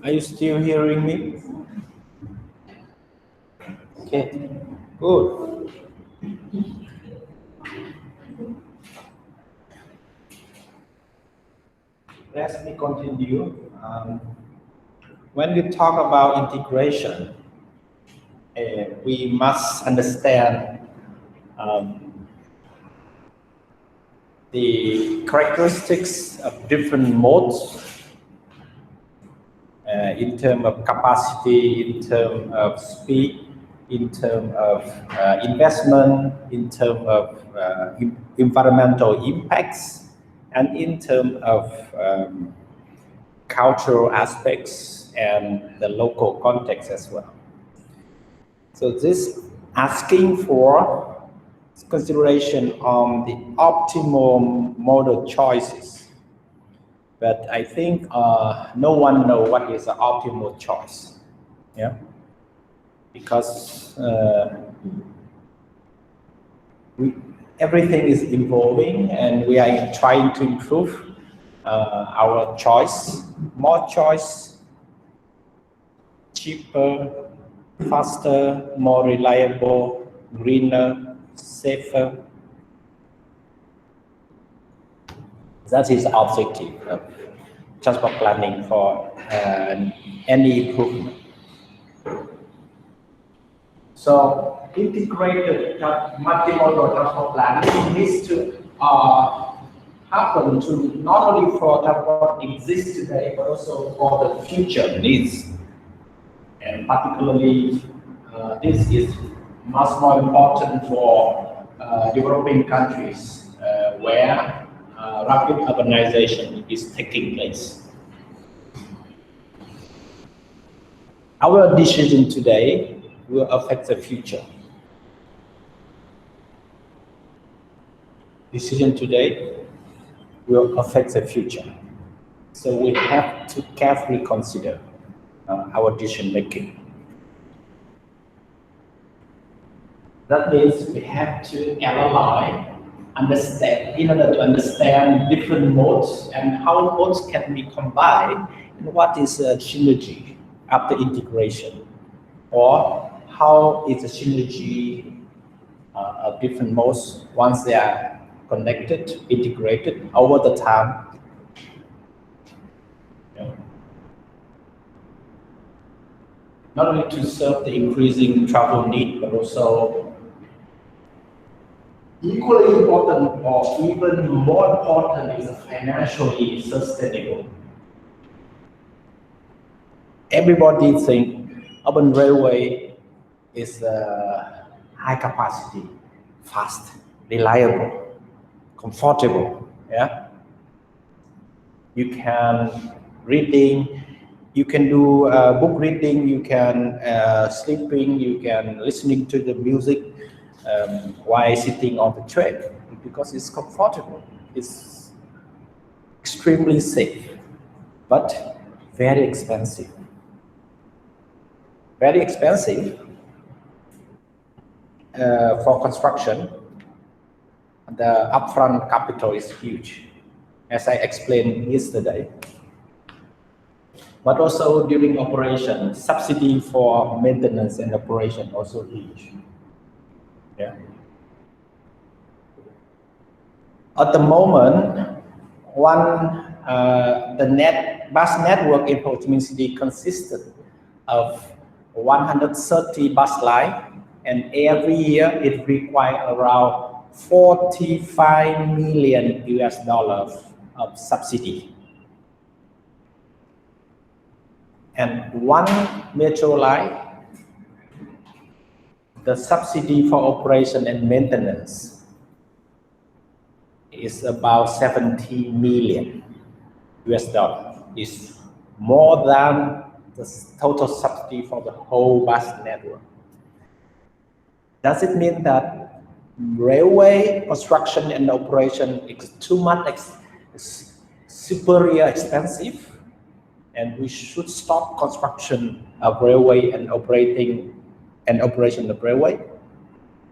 Are you still hearing me? Okay, good. Let me continue. When we talk about integration, we must understand the characteristics of different modes in terms of capacity, in terms of speed, in terms of investment, in terms of environmental impacts, and in terms of cultural aspects and the local context as well. So this asking for consideration on the optimal model choices. But I think no one knows what is the optimal choice. Yeah, because everything is evolving and we are trying to improve our choice, more choice, cheaper, faster, more reliable, greener, safer. That is the objective of transport planning for any improvement. So integrated multimodal transport planning needs to happen to not only for what exists today, but also for the future needs. And particularly, this is much more important for developing countries where rapid urbanization is taking place. Our decision today will affect the future. Decision today will affect the future. So we have to carefully consider our decision making. That means we have to analyze, understand, in order to understand different modes and how modes can be combined, and what is a synergy after integration, or how is the synergy of different modes once they are connected, integrated over the time. Not only to serve the increasing travel need, but also equally important or even more important is financially sustainable. Everybody thinks urban railway is high capacity, fast, reliable, comfortable. Yeah, you can reading, you can do book reading, you can sleeping, you can listening to the music while sitting on the train, because it's comfortable, it's extremely safe, but very expensive. Very expensive for construction. The upfront capital is huge, as I explained yesterday. But also during operation, subsidy for maintenance and operation also huge. Yeah. At the moment, the bus network in Ho Chi Minh City consisted of 130 bus lines, and every year it requires around $45 million of subsidy. And one metro line, the subsidy for operation and maintenance is about $70 million. Is more than the total subsidy for the whole bus network. Does it mean that railway construction and operation is too much superior expensive, and we should stop construction of railway and operation of railway?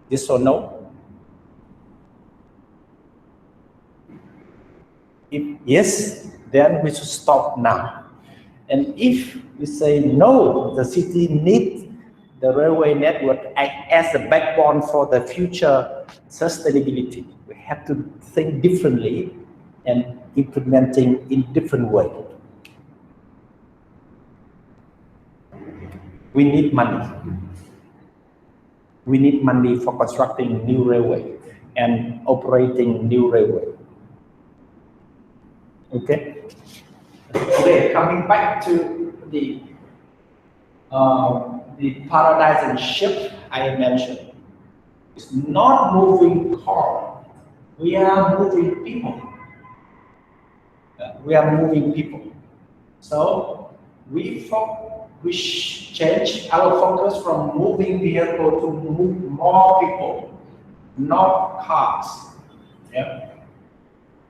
Yes or no? If yes, then we should stop now. And if we say no, the city needs the railway network as a backbone for the future sustainability. We have to think differently and implementing in different way. We need money. We need money for constructing new railway and operating new railway. Okay. Okay, coming back to the paradigm shift I mentioned. It's not moving car. We are moving people. We are moving people. So we change our focus from moving vehicle to move more people, not cars. Yeah.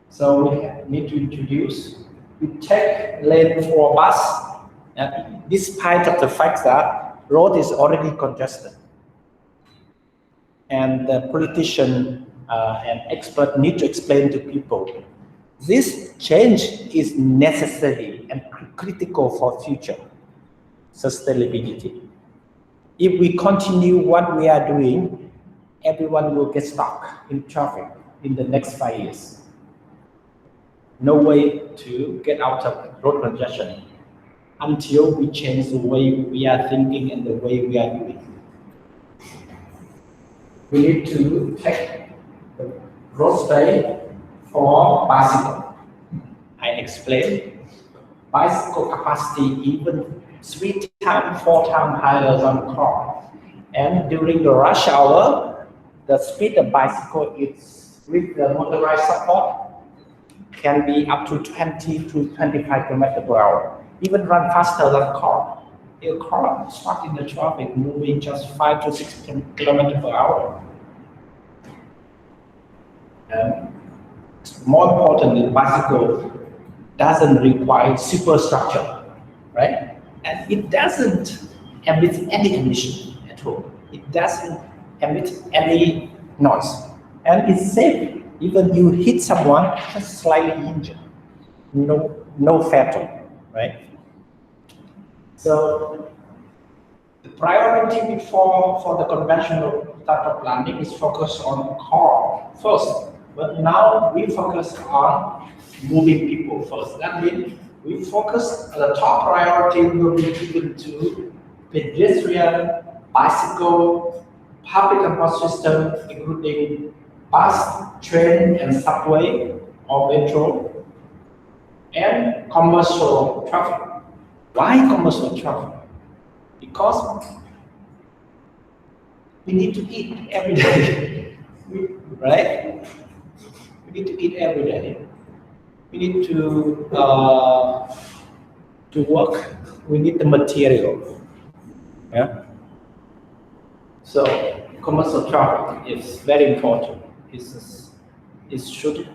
So we need to introduce. We take lane for bus, despite of the fact that road is already congested, and the politician and expert need to explain to people this change is necessary and critical for future sustainability. If we continue what we are doing, everyone will get stuck in traffic in the next 5 years. No way to get out of road congestion until we change the way we are thinking and the way we are doing. We need to take the road space for bicycle. I explained bicycle capacity even 3 times, 4 times higher than car. And during the rush hour, the speed of bicycle is with the motorized support can be up to 20 to 25 km per hour, even run faster than car. A car stuck in the traffic moving just 5 to 6 km per hour. More importantly, bicycle doesn't require superstructure, right? And it doesn't emit any emission at all. It doesn't emit any noise. And it's safe. Even you hit someone, just slightly injured. No fatal, right? So the priority before for the conventional type of planning is focused on car first. But now we focus on moving people first. That means we focus, the top priority will be given to pedestrian, bicycle, public transport system, including bus, train, and subway or metro, and commercial traffic. Why commercial traffic? Because we need to eat every day, right? We need to eat every day. We need to work. We need the material. Yeah. So commercial traffic is very important. It should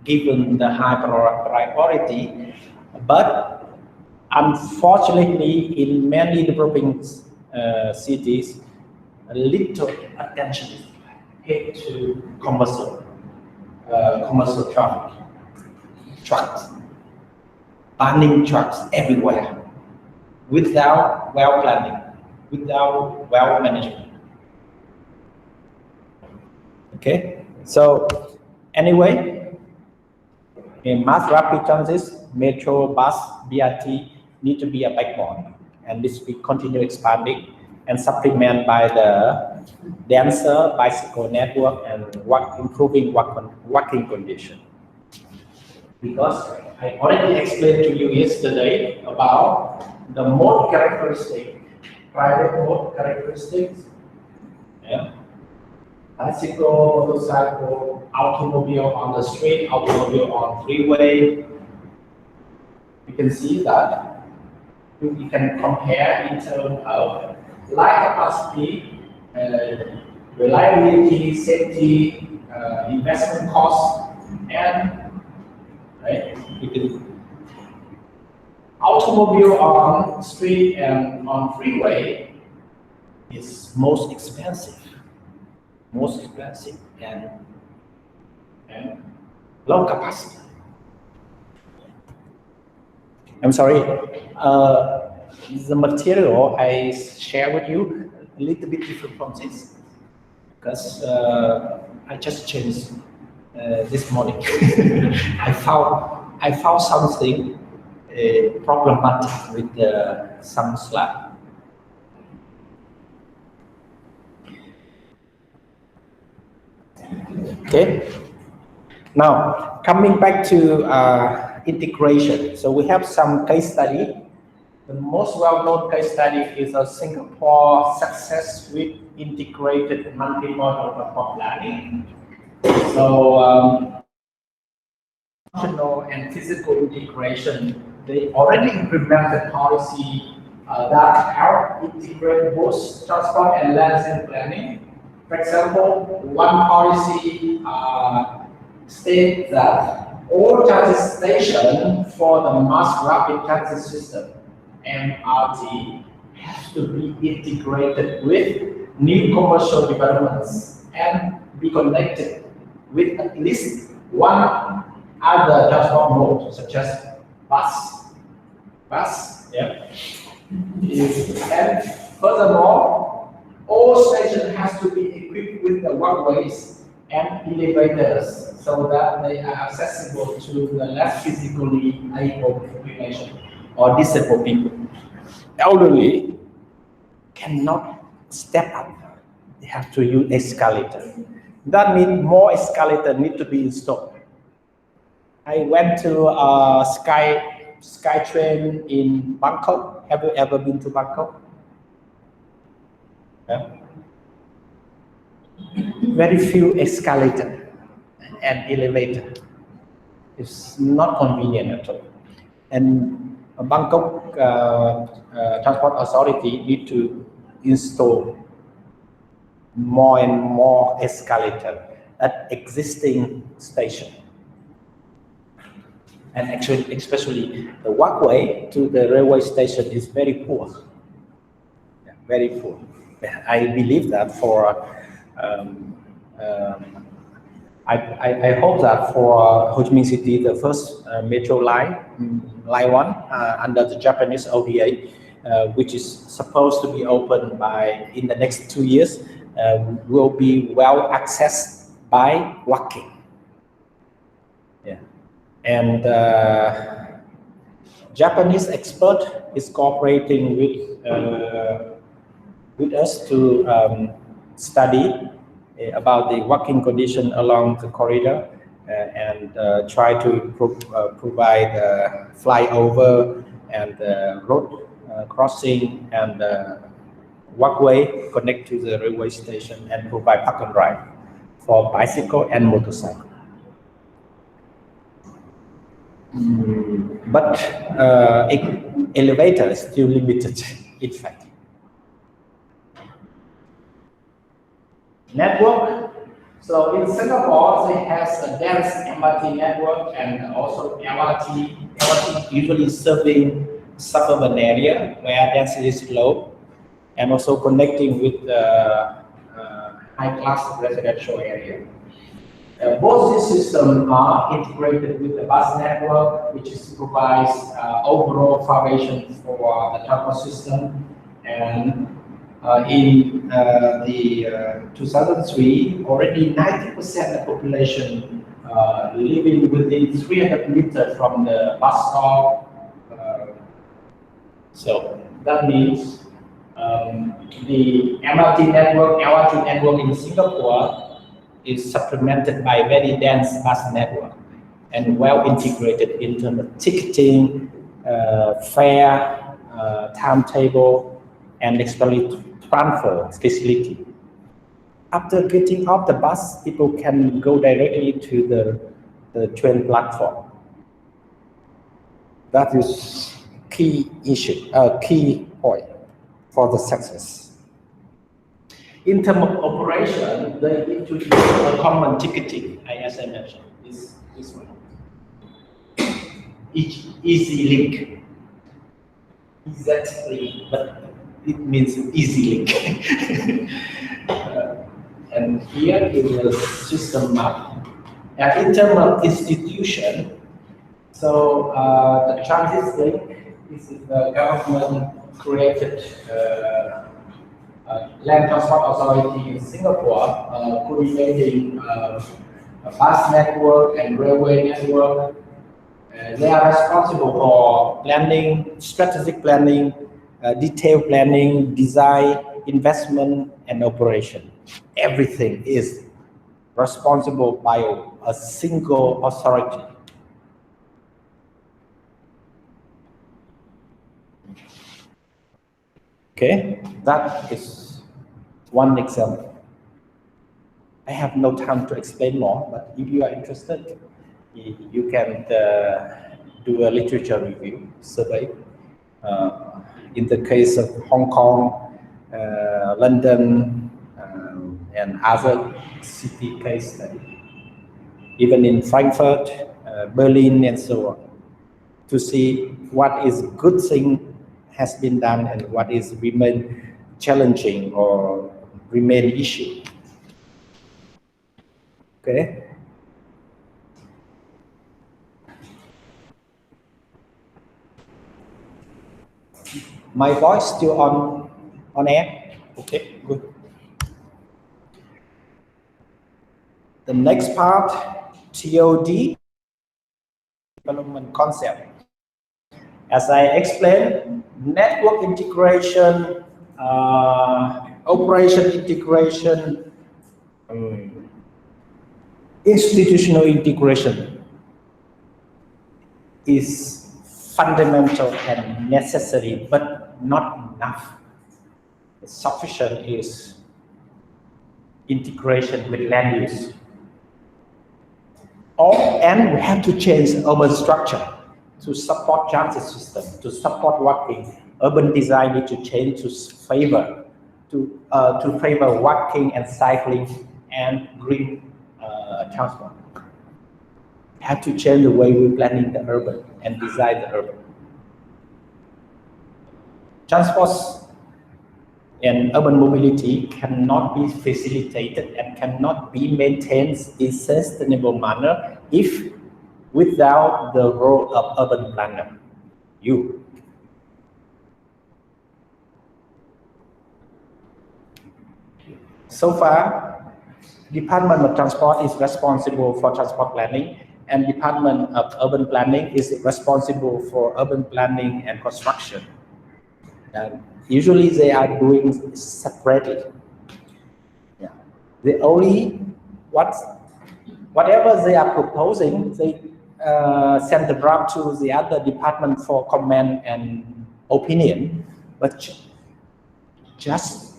given the high priority, but unfortunately, in many developing cities, a little attention is paid to commercial traffic. Trucks, banning trucks everywhere, without well planning, without well management. Okay, so anyway, in mass rapid transit, metro, bus, BRT need to be a backbone, and this will continue expanding and supplement by the denser bicycle network and improving working condition. Because I already explained to you yesterday about the mode characteristic, private mode characteristics, yeah. Bicycle, motorcycle, automobile on the street, automobile on freeway. You can see that you can compare in terms of life capacity, reliability, safety, investment cost, and right? You can automobile on street and on freeway is most expensive and low capacity. I'm sorry. The material I share with you a little bit different from this because I just changed this morning. I found something problematic with some slide. Okay. Now coming back to integration. So we have some case study. The most well-known case study is a Singapore success with integrated multimodal transport planning. So functional and physical integration, they already implemented policy that help integrate both transport and land planning. For example, one policy states that all transit stations for the mass rapid transit system MRT has to be integrated with new commercial developments and be connected with at least one other transport mode, such as bus. Yeah. And furthermore, all stations has to be equipped with the walkways and elevators so that they are accessible to the less physically able population or disabled people. Elderly cannot step up; they have to use escalator. That means more escalator need to be installed. I went to SkyTrain in Bangkok. Have you ever been to Bangkok? Yeah. Very few escalator and elevator. It's not convenient at all. And Bangkok Transport Authority need to install more and more escalator at existing station. And actually, especially the walkway to the railway station is very poor. Yeah, very poor. I believe that for I hope that for Ho Chi Minh City, the first metro line, Line 1, under the Japanese ODA, which is supposed to be open in the next 2 years, will be well accessed by walking. Yeah. And Japanese expert is cooperating with us to study about the walking condition along the corridor and try to provide flyover and road crossing and walkway connect to the railway station and provide park and ride for bicycle and motorcycle. But elevator is still limited, in fact. Network. So in Singapore, they has a dense MRT network and also LRT. LRT usually serving suburban area where density is low, and also connecting with high-class residential area. Both these systems are integrated with the bus network, which provides overall foundation for the transport system. And in the 2003, already 90% of the population living within 300 meters from the bus stop. So that means the MRT network, LRT network in Singapore is supplemented by very dense bus network and well integrated into the ticketing, fare, timetable, and especially transfer facility. After getting off the bus, people can go directly to the train platform. That is key issue, key point for the success. In terms of operation, they introduced a common ticketing, as I mentioned, this one. Easy link. Exactly, but it means easy link. And here is the system map. And in terms of institution, So the transit link is the government created land transport authority in Singapore, coordinating a bus network and railway network. They are responsible for planning, strategic planning, detailed planning, design, investment, and operation. Everything is responsible by a single authority. Okay, that is one example. I have no time to explain more, but if you are interested, you can do a literature review survey. In the case of Hong Kong, London, and other city case study, even in Frankfurt, Berlin, and so on, to see what is good thing has been done and what is remain challenging or remain issue. Okay. My voice still on air? Okay, good. The next part, TOD, development concept. As I explained, network integration, operation integration, institutional integration is fundamental and necessary, but not enough. Sufficient is integration with land use. And we have to change urban structure to support transit system, to support walking. Urban design need to change to favor walking and cycling and green transport. We have to change the way we're planning the urban and design the urban. Transport and urban mobility cannot be facilitated and cannot be maintained in sustainable manner if without the role of urban planner, you. So far, Department of Transport is responsible for transport planning, and Department of Urban Planning is responsible for urban planning and construction. And usually they are doing separately. Yeah. They only whatever they are proposing, they send the draft to the other department for comment and opinion, but just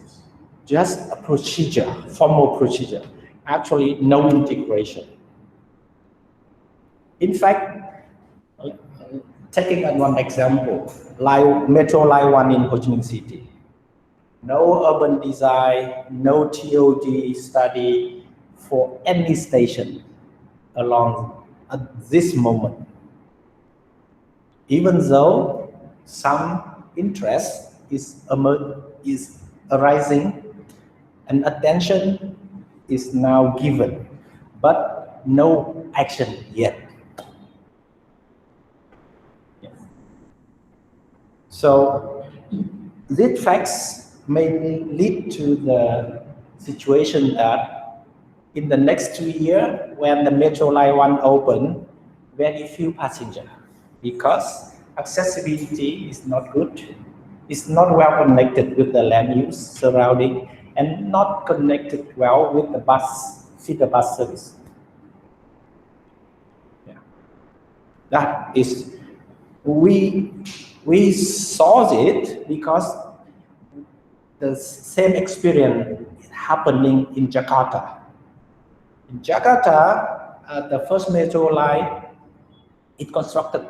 a procedure, formal procedure. Actually, no integration. In fact, taking one example, Metro Line 1 in Ho Chi Minh City. No urban design, no TOD study for any station along at this moment. Even though some interest is arising and attention is now given, but no action yet. So these facts may lead to the situation that in the next 2 years, when the Metro Line 1 open, very few passengers, because accessibility is not good, it's not well connected with the land use surrounding, and not connected well with the feeder bus service. Yeah. That is, we saw it because the same experience is happening in Jakarta. In Jakarta, the first metro line, it constructed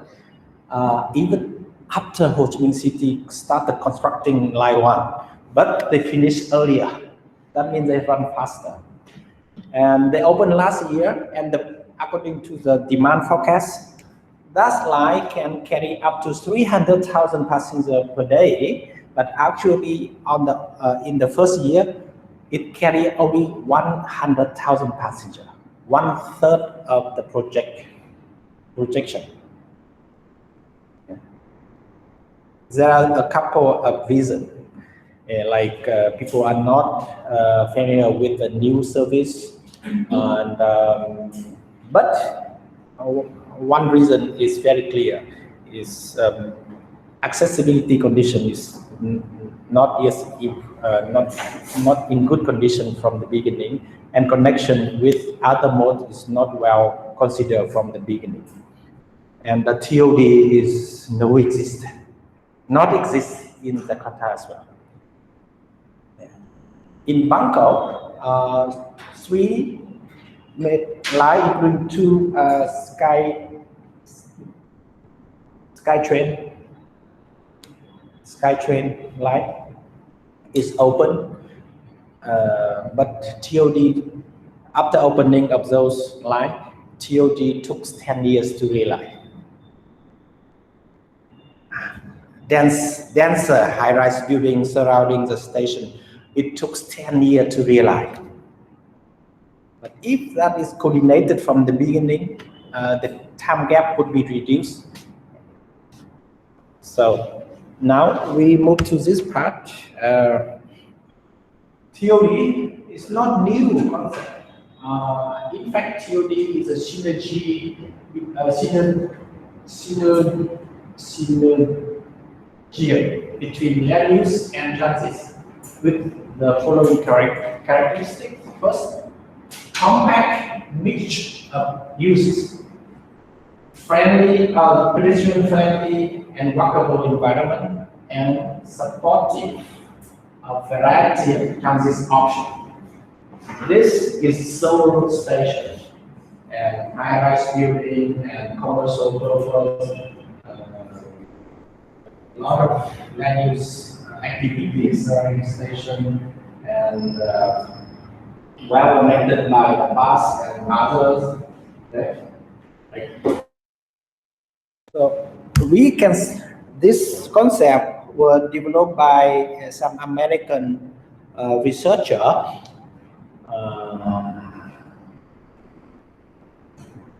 even after Ho Chi Minh City started constructing line 1, but they finished earlier. That means they run faster. And they opened last year, and according to the demand forecast, that line can carry up to 300,000 passengers per day, but actually in the first year, it carried only 100,000 passengers, 1/3 of the projection. there are a couple of reasons. Like people are not familiar with the new service, and but one reason is very clear: is accessibility condition is not yet not in good condition from the beginning, and connection with other modes is not well considered from the beginning, and the TOD is not exist in Jakarta as well. In Bangkok, three lie between two SkyTrain line is open, but TOD, after opening of those lines, TOD took 10 years to realize. Denser high-rise buildings surrounding the station, it took 10 years to realize. But if that is coordinated from the beginning, the time gap would be reduced. So now we move to this part. TOD is not new concept. In fact, TOD is a synergy between land use and transit, with the following characteristics. First, compact mix of uses, friendly, pedestrian-friendly and walkable environment, and supportive a variety of transit options. This is several stations and high-rise building and commercial purpose. A lot of land use activities surrounding station, and well connected by the bus and others. So we can, this concept was developed by some American researcher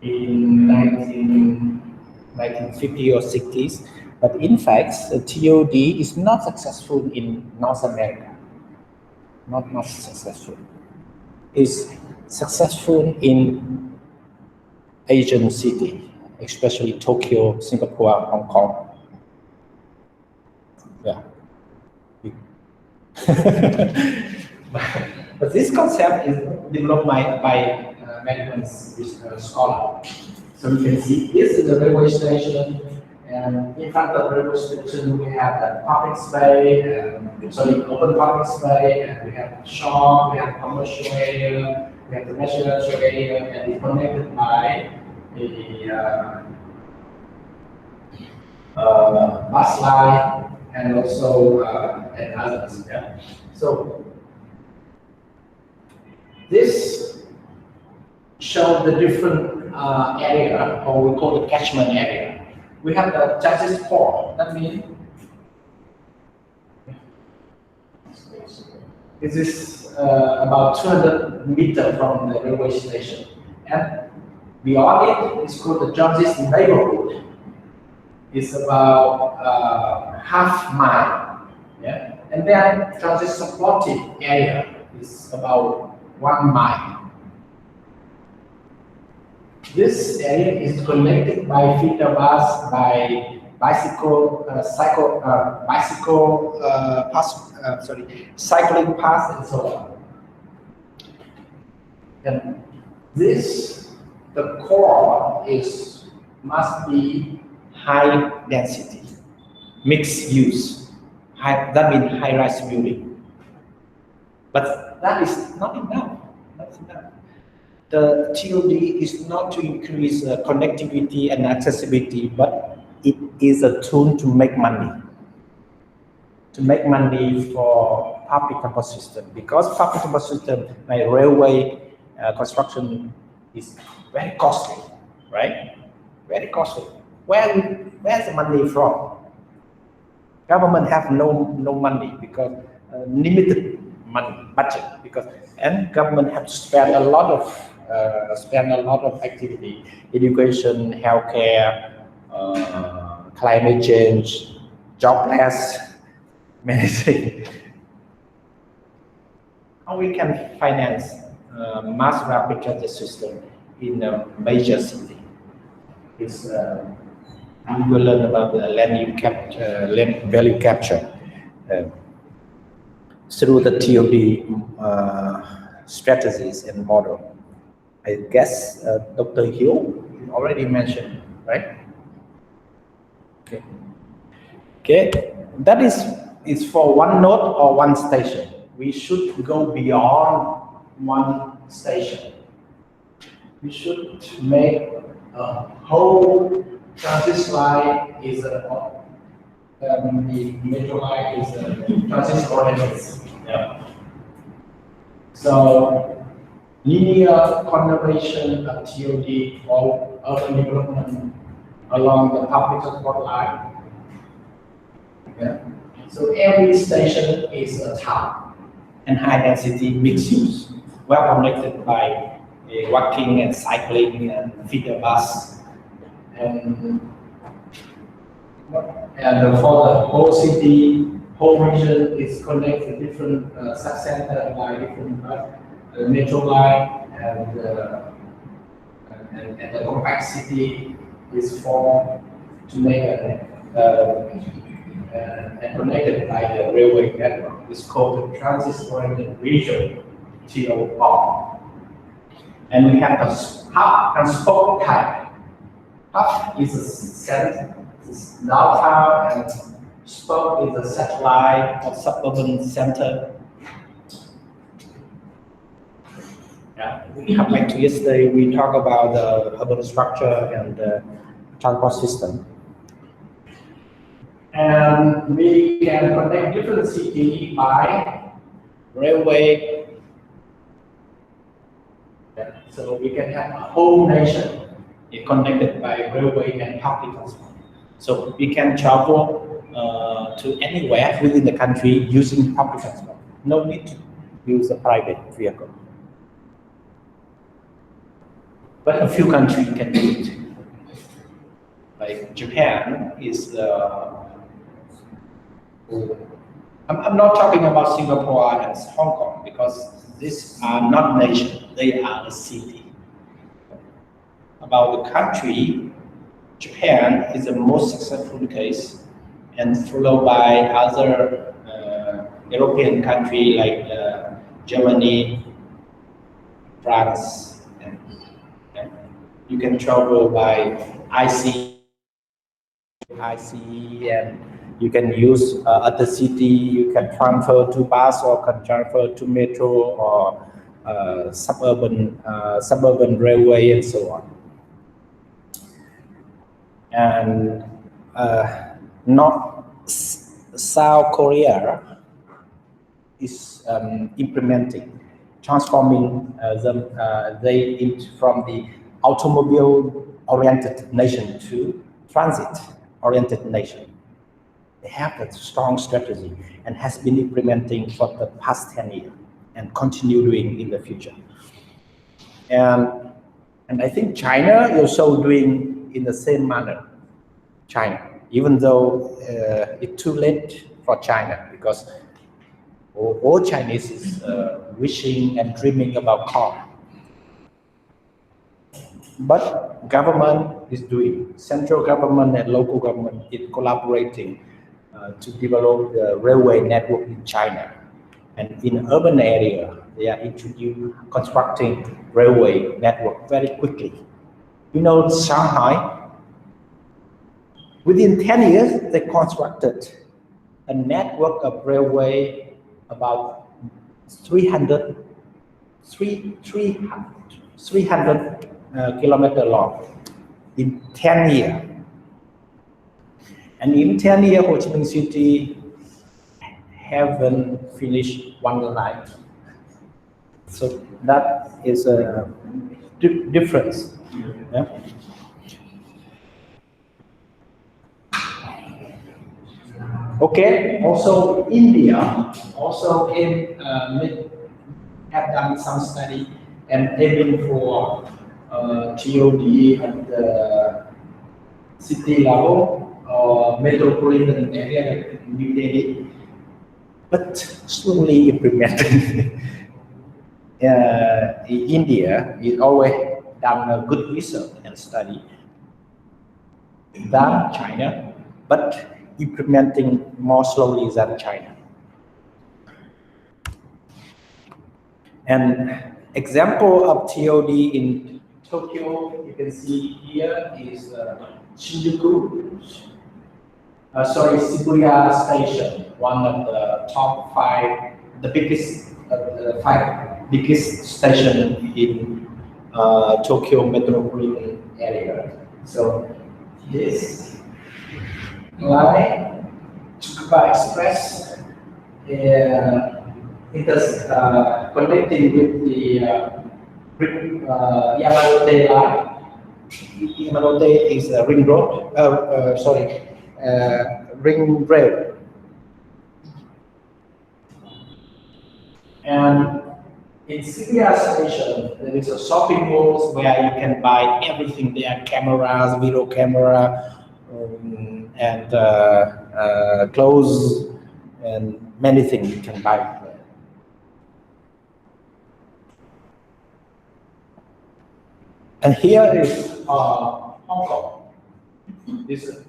in 1950 or 60s. But in fact, TOD is not successful in North America. Not successful. It's successful in Asian city, especially Tokyo, Singapore, Hong Kong. Yeah. But this concept is developed by American scholar. So you can see this is a railway station. And in front of the railway station, we have the public space, open public space, and we have shop, we have commercial area, we have the residential area, and it's connected by the bus line and also and others. Yeah. So this shows the different area, or we call the catchment area. We have the transit port. That means this is about 200 meters from the railway station, and beyond it is called the transit neighborhood. It's about half mile, yeah, and then transit supported area is about 1 mile. This area is connected by feeder bus, by cycling paths, and so on. And this, the core must be high density, mixed use. That means high-rise building. But that is not enough. That's enough. The TOD is not to increase connectivity and accessibility, but it is a tool to make money. To make money for public transport system, because public transport system like railway construction is very costly, right? Very costly. Where's the money from? Government have no money because limited money budget, and government have to spend a lot of activity, education, healthcare, climate change, jobless, many things. How we can finance mass rapid transit system in a major city? Is we will learn about the land value capture through the TOD strategies and model. I guess Dr. Hill already mentioned, right? Okay. Okay, that is for one node or one station. We should go beyond one station. We should make a whole transit line is the metro line is a transit oriented. Yeah. So linear conurbation of TOD or urban development along the public transport line. Yeah. So every station is a town and high density mixed use, well connected by walking and cycling and feeder bus. And for the whole city, whole region is connected to different sub-centers by different metro line, and the compact city is formed to make and connected by the railway network. It's called the transit-oriented region, TOR. And we have a hub and spoke type. Hub is a center, it's downtown, and spoke is a satellite or suburban center. Yeah, we come back to yesterday, we talked about the urban structure and the transport system. And we can connect different cities by railway. Yeah. So we can have a whole nation connected by railway and public transport. So we can travel to anywhere within the country using public transport. No need to use a private vehicle. But a few countries can do it. Like Japan is I'm not talking about Singapore and Hong Kong because these are not nations, they are a city. About the country, Japan is the most successful case, and followed by other European countries like Germany, France, and you can travel by ICE, and you can use at the city, you can transfer to bus or can transfer to metro or suburban railway and so on. And South Korea is implementing, transforming them from the automobile-oriented nation to transit-oriented nation. They have a strong strategy and has been implementing for the past 10 years and continue doing in the future. And I think China is also doing in the same manner. China, even though it's too late for China because all Chinese is wishing and dreaming about car. But government is doing, central government and local government is collaborating to develop the railway network in China. And in urban area, they are constructing railway network very quickly. You know, Shanghai, within 10 years, they constructed a network of railway about 300 kilometers long in 10 years. And in 10 years, Ho Chi Minh City haven't finished one line. So that is a difference. Yeah. Okay, also India also have done some study and aiming for TOD at the city level or metropolitan area like New Delhi, but slowly implemented. In India, it always done a good research and study than China, but implementing more slowly than China. An example of TOD in Tokyo, you can see here is Shibuya Station, one of the top five, the biggest, five biggest station in Tokyo metropolitan area. So this line, Tsukuba Express, it is connecting with the Yamanote line. Yamanote is a ring road. Ring rail. And in Shibuya Station, there is a shopping malls where you can buy everything there: cameras, video camera, and clothes, and many things you can buy there. And here is Hong Kong. This is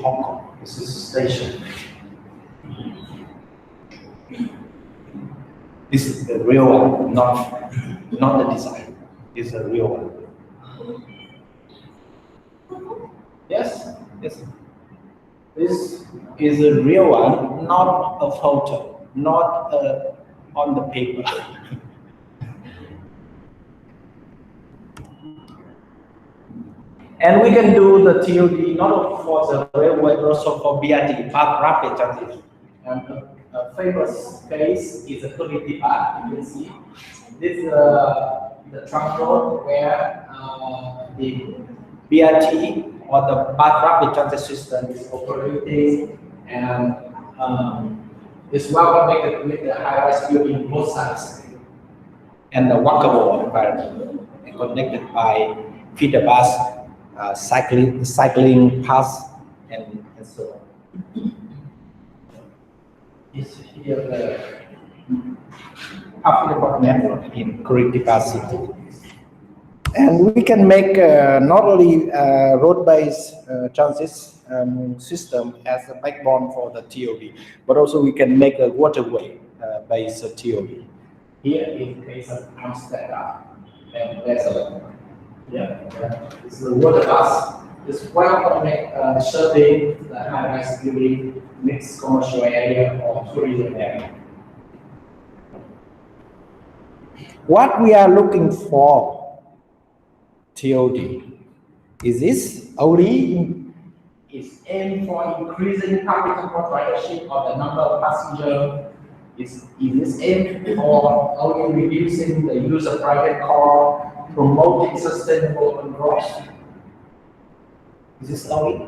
Hong Kong. This is a station. This is the real one, not the design. This is the real one. Yes. This is a real one, not a photo, not on the paper. And we can do the TOD not only for the railway, but also for BRT, bus rapid transit. And a famous case is the Trinity Park. You can see this is the trunk road where the BRT or the bus rapid transit system is operating, and it's well connected with the high-rise building both sides, and the walkable environment, and connected by feeder bus, cycling paths, and so on. It's here the public network in Curitiba City. And we can make not only road-based transit system as a backbone for the TOD, but also we can make a waterway-based TOD. Here in case of Amsterdam, and there's it's the water bus. It's well connected, serving the high-rise building, mixed commercial area, or tourism area. What we are looking for TOD is this only is aimed for increasing public transport ridership or the number of passengers. Is this aimed for only reducing the use of private car, promoting sustainable growth? Is this only?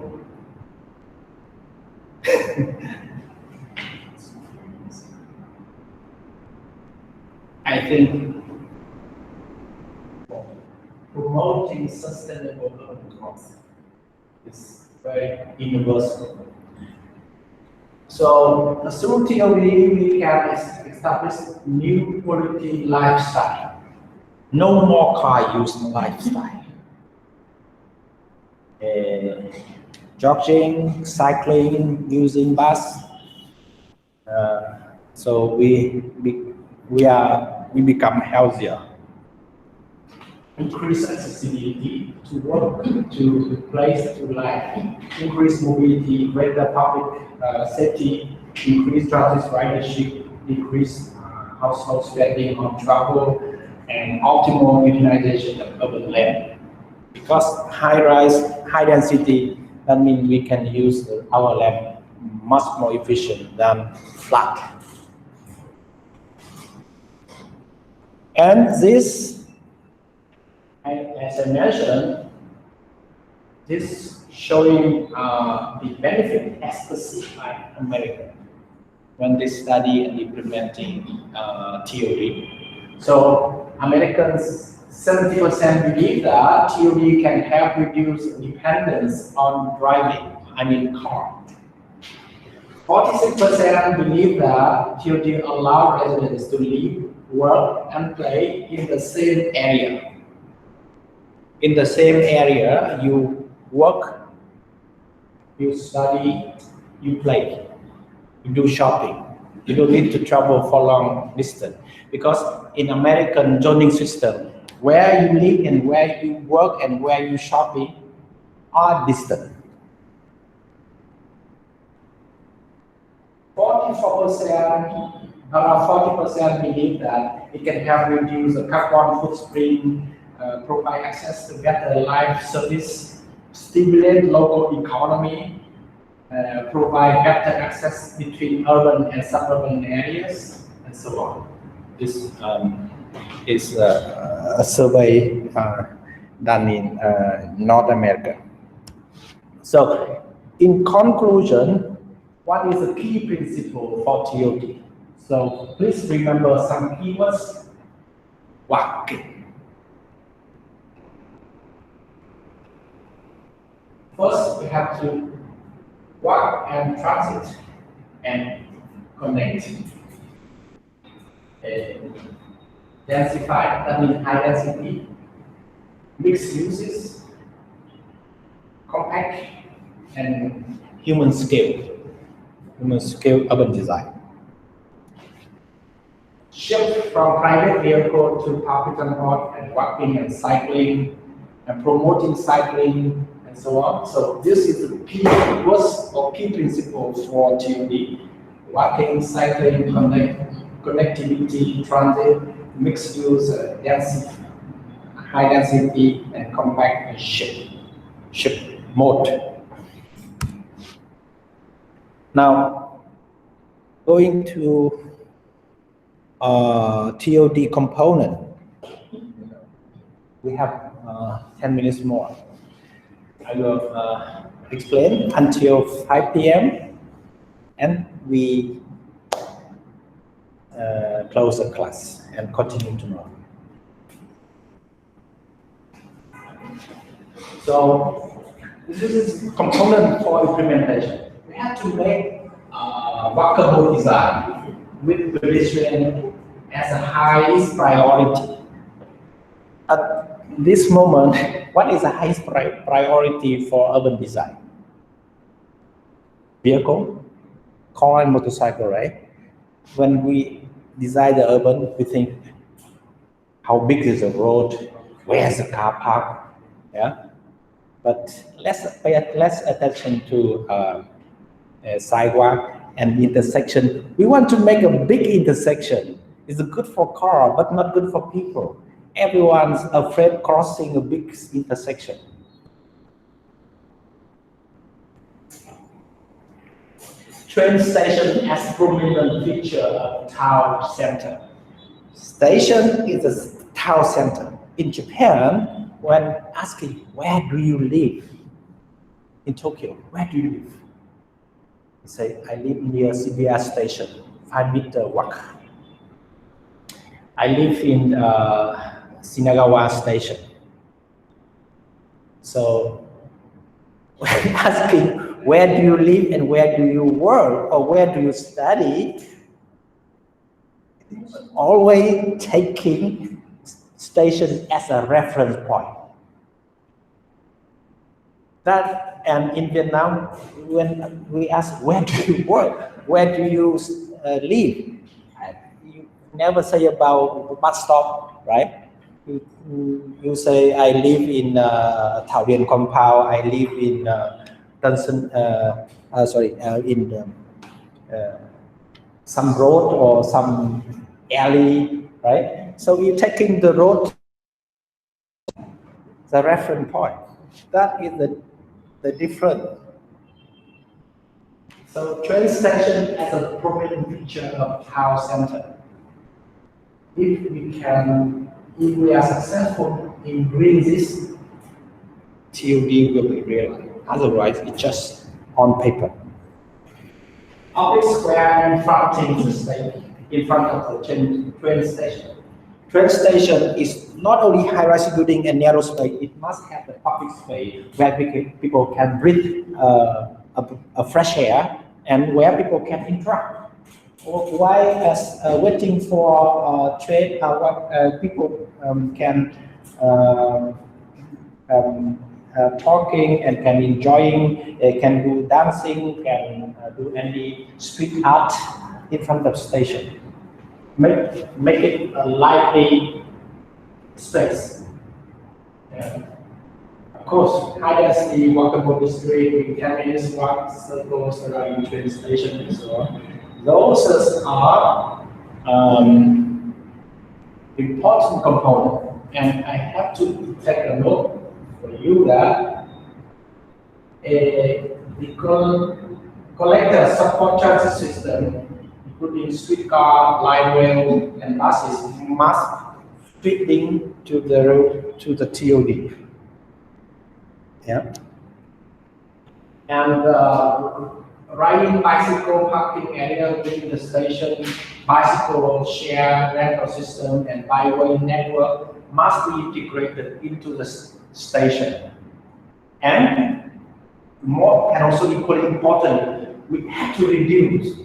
I think promoting sustainable growth is very universal. So through TOD, we can establish new quality lifestyle. No more car use lifestyle. Jogging, cycling, using bus. So we become healthier. Increase accessibility to work, to place, to life. Increase mobility, greater public safety, increase transit ridership, decrease household spending on travel, and optimal utilization of urban land. Because high-rise, high-density, that means we can use our land much more efficient than flat. And this, as I mentioned, this showing the benefit as perceived by America when they study and implementing TOD. So Americans 70% believe that TOD can help reduce dependence on driving, car. 46% believe that TOD allow residents to live, work, and play in the same area. In the same area, you work, you study, you play, you do shopping. You don't need to travel for long distance, because in American zoning system, where you live and where you work and where you shopping are distant. 44%, around 40% believe that it can help reduce the carbon footprint, provide access to better life service, stimulate local economy, provide better access between urban and suburban areas, and so on. This is a survey done in North America. So, in conclusion, what is the key principle for TOD? So, please remember some keywords. Walking. First, we have to walk and transit and connect. Densify, that means high density, mixed uses, compact, and human scale urban design. Shift from private vehicle to public transport and walking and cycling and promoting cycling and so on. So this is the key words or key principles for TOD: walking, cycling, connectivity, transit, mixed use, density, high density, and compact and shift mode. Now, going to TOD component. We have 10 minutes more. I will explain until 5 p.m. and we close the class and continue tomorrow. So this is component for implementation. We have to make walkable design with pedestrian as a highest priority. At this moment, what is the highest priority for urban design? Vehicle, car and motorcycle, right? When we design the urban, we think, how big is the road? Where's the car park? Yeah. But let's pay less attention to sidewalk and intersection. We want to make a big intersection. It's good for car, but not good for people. Everyone's afraid crossing a big intersection. Train station as prominent feature of town center. Station is a town center. In Japan, when asking, where do you live? In Tokyo, where do you live? You say, I live near Shibuya station, 5-meter walk. I live in Shinagawa station. So, when asking, where do you live and where do you work or where do you study, always taking station as a reference point. That, and in Vietnam, when we ask, where do you work, where do you live, you never say about bus stop, right? You say, I live in Thảo Điền compound, I live in some road or some alley, right? So you're taking the road, the reference point. That is the difference. So train station as a prominent feature of town center. If we are successful in doing this, TOD will be realized. Otherwise, it's just on paper. Public square in front of the train station. train station is not only high-rise building and narrow space, it must have the public space where people can breathe a fresh air and where people can interact. While waiting for train, people can talking and can enjoying, can do dancing, can do any street art in front of station. Make it a lively space. Of course, high density walkable street with 10 minutes walk circles around train station and so on. Those are important component, and I have to take a note for you that the collector support transit system, including streetcar, light rail, and buses, must fit in to the TOD. Yeah. And riding bicycle parking area within the station, bicycle share rental system, and byway network must be integrated into the station. And also equally important, we have to reduce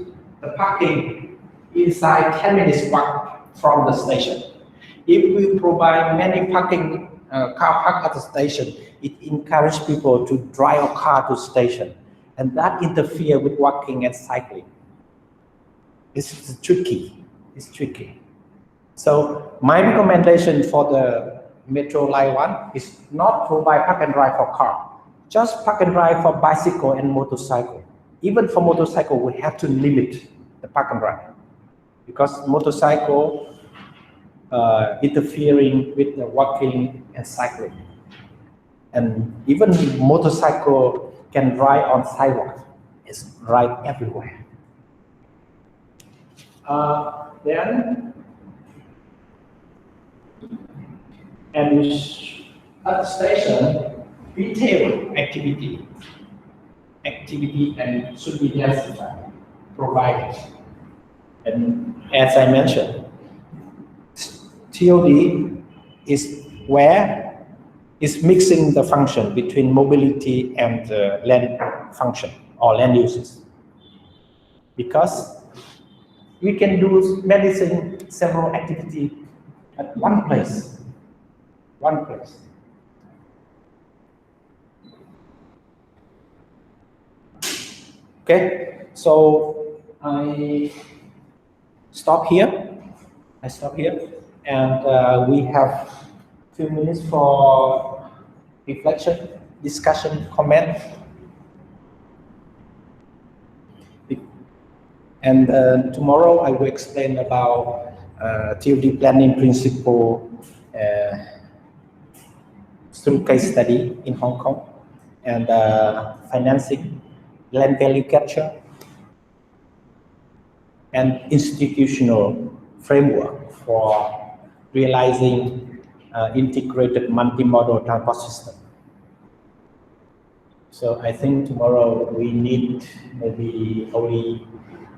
the parking inside 10 minutes walk from the station. If we provide many parking car park at the station, it encourages people to drive a car to station, and that interferes with walking and cycling. It's tricky. It's tricky. So my recommendation for the Metro Line 1 is not provide park and ride for car, just park and ride for bicycle and motorcycle. Even for motorcycle, we have to limit the park and ride because motorcycle interfering with the walking and cycling. And even motorcycle can ride on sidewalk. It's ride everywhere. Then, and at the station, retail activity and should be densified, provided. And as I mentioned, TOD is where is mixing the function between mobility and land function or land uses. Because we can do medicine, several activities at one place. Okay, so I stop here, and we have 2 minutes for reflection, discussion, comment. And tomorrow I will explain about TOD planning principle through case study in Hong Kong, and financing, land value capture, and institutional framework for realizing integrated multimodal transport system. So I think tomorrow we need maybe only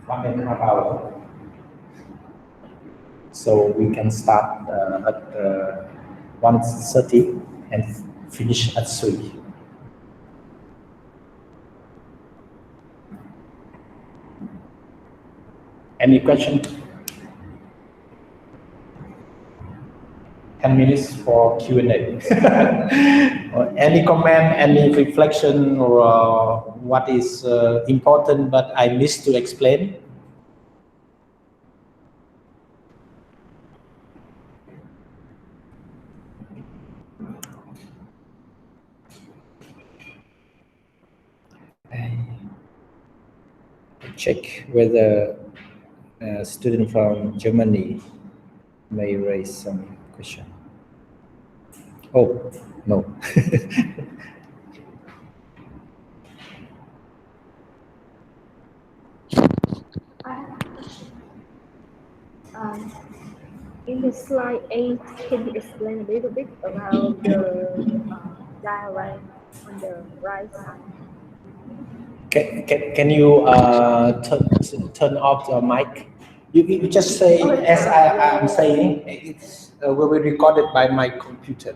1.5 hours. So we can start at 1:30 and finish at 3. Any question? 10 minutes for Q&A. Any comment, any reflection, or what is important but I missed to explain? Check whether a student from Germany may raise some question. Oh, no. I have a question. In the slide 8, can you explain a little bit about the diagram on the right side? Can you turn off your mic? You just say as I am saying. It's will be recorded by my computer.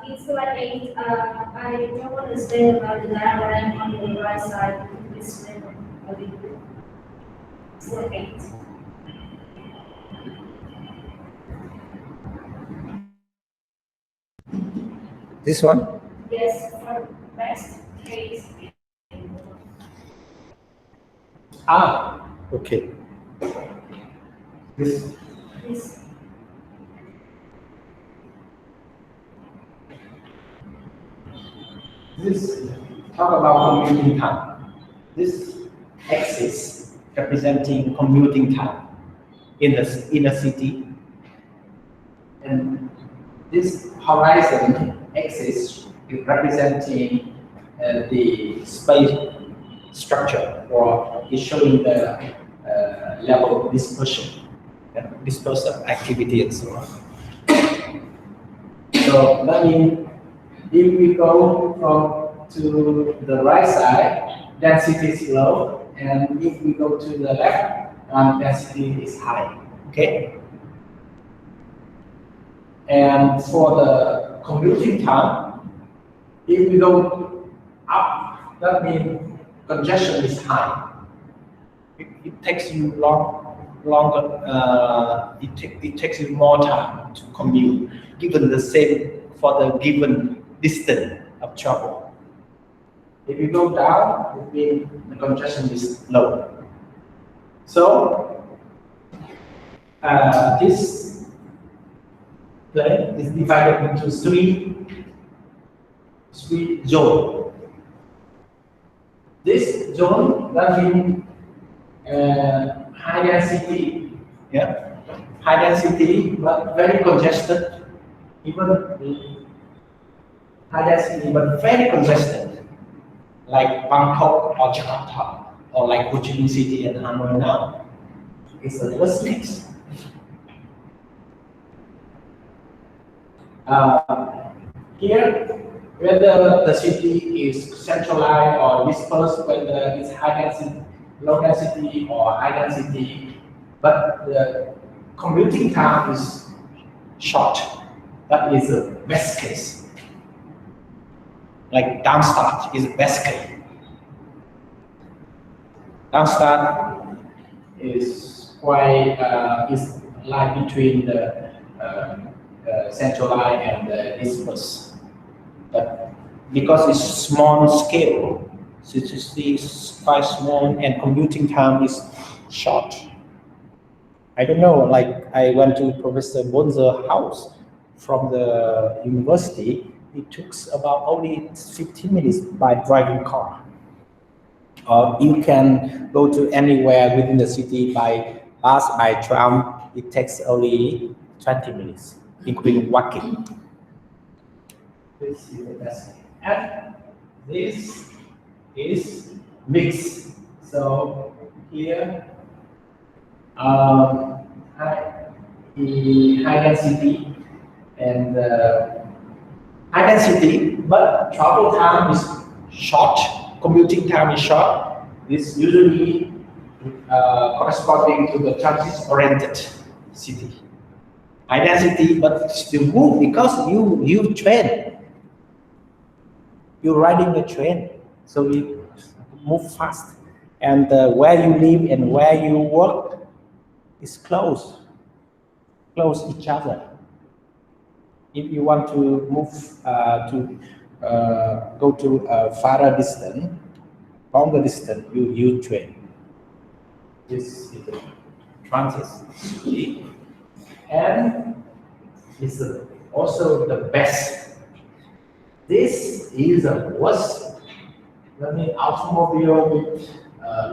In slide 8, I don't understand about the diagram on the right side. Could you explain a little bit? Slide 8. This one? Yes, for best case. Okay. This. This. This talk about commuting time. This axis representing commuting time in the inner city, and this horizon axis is representing the space structure, or is showing the level of dispersion, dispersive activity, and so on. So that means if we go from to the right side, density is low, and if we go to the left, density is high. Okay. And for the commuting time, if we go up, that means congestion is high. It takes you longer. It takes you more time to commute, given the same for the given distance of travel. If you go down, it means the congestion is low. So this plane is divided into three zones. This zone, that means high density, high density, but very congested. Even high density, but very congested, like Bangkok or Jakarta, or like Ho Chi Minh City and Hanoi now. It's the worst case. Here, whether the city is centralized or dispersed, whether it's high density, low density, or high density, but the commuting time is short. That is the best case. Like Darmstadt is the best case. Darmstadt is quite is like between the centralized and the dispersed. But because it's small scale, city is quite small and commuting time is short. I don't know, like I went to Professor Bonzer's house from the university. It took about only 15 minutes by driving car. Or you can go to anywhere within the city by bus, by tram. It takes only 20 minutes, including walking. This is the best. And this is mixed. So here, high density and high density, but travel time is short, commuting time is short. This usually corresponding to the transit-oriented city. High density, but still move because you train. You're riding the train, so you move fast. And where you live and where you work is close each other. If you want to move go to a farther distance, longer distance, you use train. This is the transit city, and it's also the best. This is the worst. That means automobile with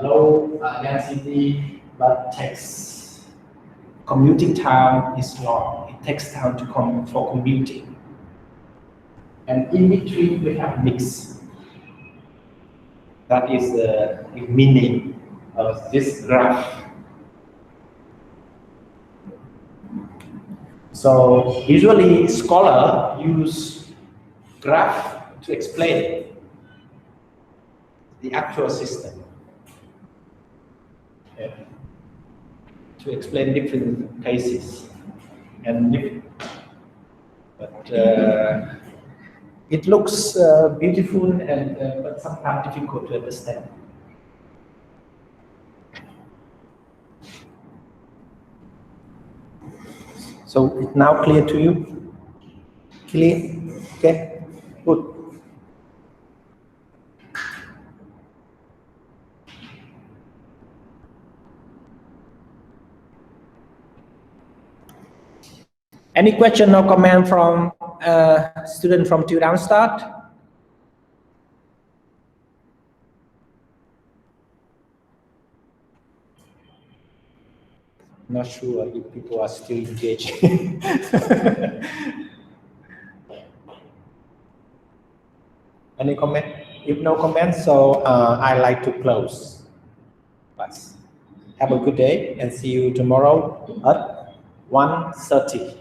low density, but takes commuting time is long. It takes time to for commuting. And in between we have mix. That is the meaning of this graph. So usually scholars use graph to explain the actual system. Okay. to explain different cases and but it looks beautiful and but sometimes difficult to understand. So it's now clear to you? Clear? Okay, good. Any question or comment from student from Till Down Start? Not sure if people are still engaged. Any comment? If no comment, so I like to close. Bye. Have a good day and see you tomorrow at 1:30.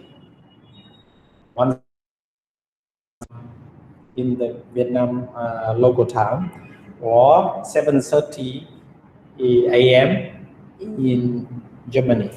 In the Vietnam local time, or 7:30 a.m. in Germany.